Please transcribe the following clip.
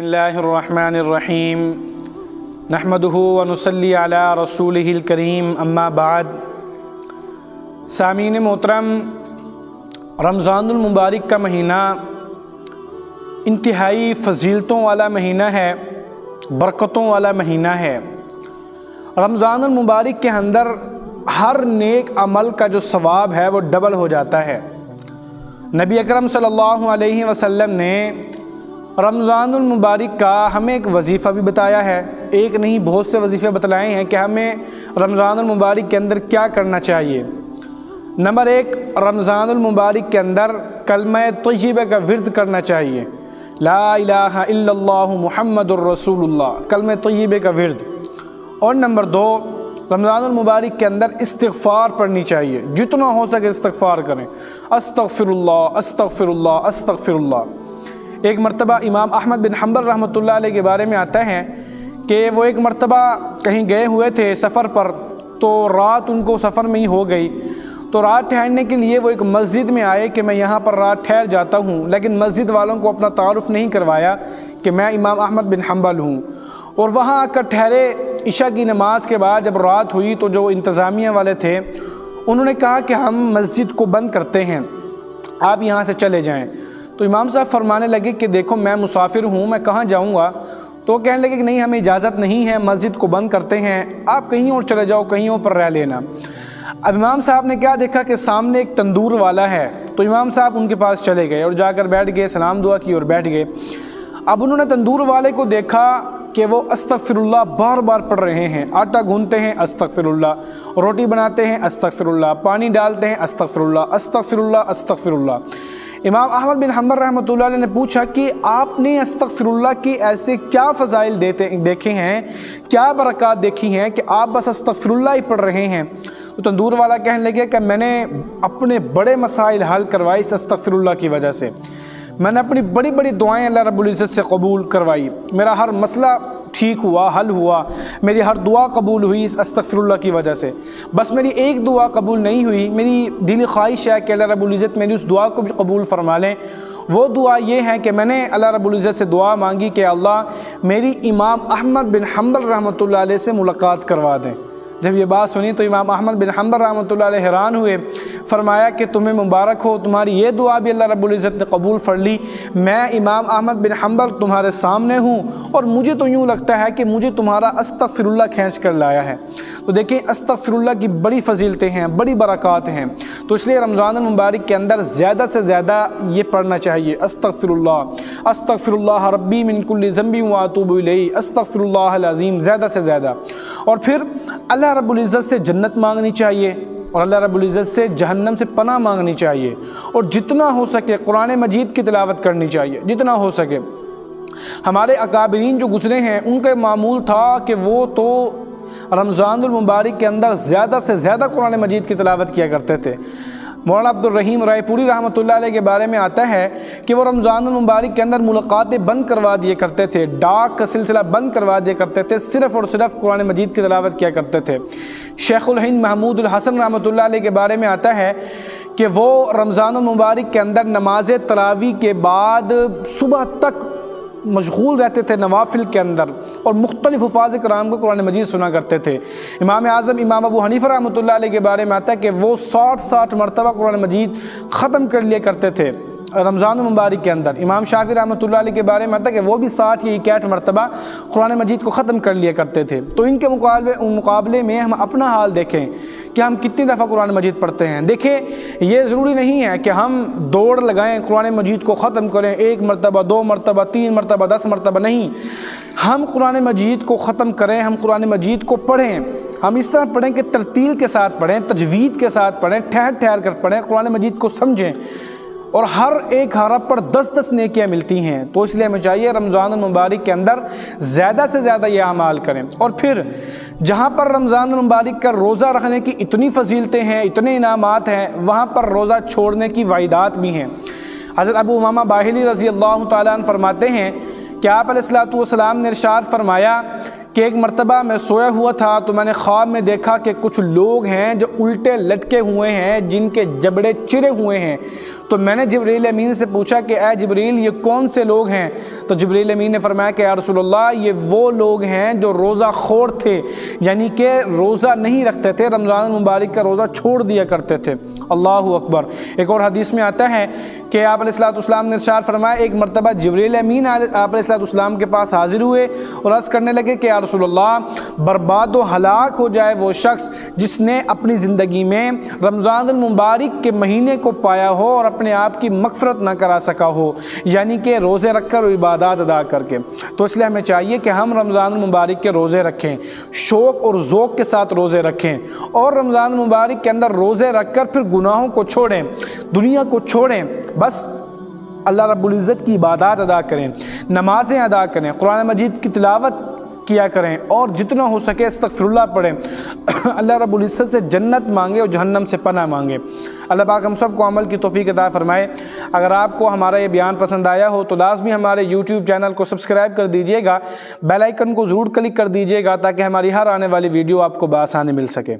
اللہ الرحمن الرحیم نحمدہ ونصلی علی رسولہ الکریم اما بعد۔ سامعین محترم، رمضان المبارک کا مہینہ انتہائی فضیلتوں والا مہینہ ہے، برکتوں والا مہینہ ہے۔ رمضان المبارک کے اندر ہر نیک عمل کا جو ثواب ہے وہ ڈبل ہو جاتا ہے۔ نبی اکرم صلی اللہ علیہ وسلم نے رمضان المبارک کا ہمیں ایک وظیفہ بھی بتایا ہے، ایک نہیں بہت سے وظیفے بتلائے ہیں کہ ہمیں رمضان المبارک کے اندر کیا کرنا چاہیے۔ نمبر 1، رمضان المبارک کے اندر کلمہ طیبہ کا ورد کرنا چاہیے، لا الہ الا اللہ محمد الرسول اللہ، کلمہ طیبہ کا ورد۔ اور نمبر 2، رمضان المبارک کے اندر استغفار پڑھنی چاہیے، جتنا ہو سکے استغفار کریں، استغفر اللہ استغفر اللہ استغفر اللہ۔ ایک مرتبہ امام احمد بن حنبل رحمۃ اللہ علیہ کے بارے میں آتا ہے کہ وہ ایک مرتبہ کہیں گئے ہوئے تھے سفر پر، تو رات ان کو سفر میں ہی ہو گئی، تو رات ٹھہرنے کے لیے وہ ایک مسجد میں آئے کہ میں یہاں پر رات ٹھہر جاتا ہوں، لیکن مسجد والوں کو اپنا تعارف نہیں کروایا کہ میں امام احمد بن حنبل ہوں، اور وہاں آ کر ٹھہرے۔ عشاء کی نماز کے بعد جب رات ہوئی تو جو انتظامیہ والے تھے انہوں نے کہا کہ ہم مسجد کو بند کرتے ہیں، آپ یہاں سے چلے جائیں۔ تو امام صاحب فرمانے لگے کہ دیکھو میں مسافر ہوں، میں کہاں جاؤں گا؟ تو کہنے لگے کہ نہیں، ہمیں اجازت نہیں ہے، مسجد کو بند کرتے ہیں، آپ کہیں اور چلے جاؤ، کہیں اور پر رہ لینا۔ اب امام صاحب نے کیا دیکھا کہ سامنے ایک تندور والا ہے، تو امام صاحب ان کے پاس چلے گئے اور جا کر بیٹھ گئے، سلام دعا کی اور بیٹھ گئے۔ اب انہوں نے تندور والے کو دیکھا کہ وہ استغفر اللہ بار بار پڑھ رہے ہیں، آٹا گھونتے ہیں استغفر اللہ، روٹی بناتے ہیں استغفر اللہ، پانی ڈالتے ہیں استغفر اللہ استغفر اللہ استغفر اللہ۔ امام احمد بن حنبل رحمۃ اللہ علیہ نے پوچھا کہ آپ نے استغفر اللہ کی ایسے کیا فضائل دیکھے ہیں، کیا برکات دیکھی ہیں کہ آپ بس استغفر اللہ ہی پڑھ رہے ہیں؟ تو تندور والا کہنے لگے کہ میں نے اپنے بڑے مسائل حل کروائے اس استغفر اللہ کی وجہ سے، میں نے اپنی بڑی بڑی دعائیں اللہ رب العزت سے قبول کروائی، میرا ہر مسئلہ ٹھیک ہوا، حل ہوا، میری ہر دعا قبول ہوئی اس استغفر اللہ کی وجہ سے۔ بس میری ایک دعا قبول نہیں ہوئی، میری دلی خواہش ہے کہ اللہ رب العزت میری اس دعا کو بھی قبول فرما لیں۔ وہ دعا یہ ہے کہ میں نے اللہ رب العزت سے دعا مانگی کہ اللہ میری امام احمد بن حنبل رحمۃ اللہ علیہ سے ملاقات کروا دیں۔ جب یہ بات سنی تو امام احمد بن حنبل رحمۃ اللہ علیہ حیران ہوئے، فرمایا کہ تمہیں مبارک ہو، تمہاری یہ دعا بھی اللہ رب العزت نے قبول فر لی۔ میں امام احمد بن حنبل تمہارے سامنے ہوں اور مجھے تو یوں لگتا ہے کہ مجھے تمہارا استغفر اللہ کھینچ کر لایا ہے۔ تو دیکھیں استغفر اللہ کی بڑی فضیلتیں ہیں، بڑی برکات ہیں، تو اس لیے رمضان المبارک کے اندر زیادہ سے زیادہ یہ پڑھنا چاہیے، استغفر اللہ ربی من کل ذنب واتوب الیہ، استغفر اللہ العظیم، زیادہ سے زیادہ۔ اور پھر اللہ رب العزت سے جنت مانگنی چاہیے اور اللہ رب العزت سے جہنم سے پناہ مانگنی چاہیے، اور جتنا ہو سکے قرآن مجید کی تلاوت کرنی چاہیے، جتنا ہو سکے۔ ہمارے اکابرین جو گزرے ہیں ان کا معمول تھا کہ وہ تو رمضان المبارک کے اندر زیادہ سے زیادہ قرآن مجید کی تلاوت کیا کرتے تھے۔ مولانا عبد الرحیم رائے پوری رحمۃ اللہ علیہ کے بارے میں آتا ہے کہ وہ رمضان المبارک کے اندر ملاقاتیں بند کروا دیے کرتے تھے، ڈاک کا سلسلہ بند کروا دیا کرتے تھے، صرف اور صرف قرآن مجید کی تلاوت کیا کرتے تھے۔ شیخ الہند محمود الحسن رحمۃ اللہ علیہ کے بارے میں آتا ہے کہ وہ رمضان المبارک کے اندر نماز تراویح کے بعد صبح تک مشغول رہتے تھے نوافل کے اندر، اور مختلف حفاظ کرام کو قرآن مجید سنا کرتے تھے۔ امام اعظم امام ابو حنیفہ رحمۃ اللہ علیہ کے بارے میں آتا ہے کہ وہ 60 مرتبہ قرآن مجید ختم کر لیا کرتے تھے رمضان المبارک کے اندر۔ امام شافعی رحمۃ اللہ علیہ کے بارے میں آتا ہے کہ وہ بھی 60 یا 61 مرتبہ قرآن مجید کو ختم کر لیا کرتے تھے۔ تو ان کے مقابلے میں ہم اپنا حال دیکھیں کہ ہم کتنی دفعہ قرآن مجید پڑھتے ہیں۔ دیکھیں یہ ضروری نہیں ہے کہ ہم دوڑ لگائیں قرآن مجید کو ختم کریں، 1 مرتبہ 2 مرتبہ 3 مرتبہ 10 مرتبہ، نہیں، ہم قرآن مجید کو ختم کریں، ہم قرآن مجید کو پڑھیں، ہم اس طرح پڑھیں کہ ترتیل کے ساتھ پڑھیں، تجوید کے ساتھ پڑھیں، ٹھہر ٹھہر کر پڑھیں، قرآن مجید کو سمجھیں، اور ہر ایک حرف پر 10 نیکیاں ملتی ہیں۔ تو اس لیے ہمیں چاہیے رمضان المبارک کے اندر زیادہ سے زیادہ یہ اعمال کریں۔ اور پھر جہاں پر رمضان المبارک کا روزہ رکھنے کی اتنی فضیلتیں ہیں، اتنے انعامات ہیں، وہاں پر روزہ چھوڑنے کی وعیدات بھی ہیں۔ حضرت ابو امامہ باہلی رضی اللہ تعالیٰ عنہ فرماتے ہیں کہ آپ علیہ الصلوۃ والسلام نے ارشاد فرمایا کہ ایک مرتبہ میں سویا ہوا تھا تو میں نے خواب میں دیکھا کہ کچھ لوگ ہیں جو الٹے لٹکے ہوئے ہیں، جن کے جبڑے چرے ہوئے ہیں۔ تو میں نے جبریل امین سے پوچھا کہ اے جبریل یہ کون سے لوگ ہیں؟ تو جبریل امین نے فرمایا کہ یا رسول اللہ یہ وہ لوگ ہیں جو روزہ خور تھے، یعنی کہ روزہ نہیں رکھتے تھے، رمضان المبارک کا روزہ چھوڑ دیا کرتے تھے۔ اللہ اکبر۔ ایک اور حدیث میں آتا ہے کہ آپ علیہ السلام نے ارشاد فرمایا ایک مرتبہ جبریل امین آپ علیہ السلام کے پاس حاضر ہوئے اور عرض کرنے لگے کہ یا رسول اللہ برباد و ہلاک ہو جائے وہ شخص جس نے اپنی زندگی میں رمضان المبارک کے مہینے کو پایا ہو اور اپنے آپ کی مغفرت نہ کرا سکا ہو، یعنی کہ روزے رکھ کر اور عبادات ادا کر کے۔ تو اس لیے ہمیں چاہیے کہ ہم رمضان المبارک کے روزے رکھیں، شوق اور ذوق کے ساتھ روزے رکھیں، اور رمضان المبارک کے اندر روزے رکھ کر پھر گناہوں کو چھوڑیں، دنیا کو چھوڑیں، بس اللہ رب العزت کی عبادات ادا کریں، نمازیں ادا کریں، قرآن مجید کی تلاوت کیا کریں، اور جتنا ہو سکے استغفر اللہ پڑھیں، اللہ رب العزت سے جنت مانگے اور جہنم سے پناہ مانگے۔ اللہ پاک ہم سب کو عمل کی توفیق عطا فرمائے۔ اگر آپ کو ہمارا یہ بیان پسند آیا ہو تو لازمی ہمارے یوٹیوب چینل کو سبسکرائب کر دیجئے گا، بیل آئیکن کو ضرور کلک کر دیجئے گا تاکہ ہماری ہر آنے والی ویڈیو آپ کو بآسانی مل سکے۔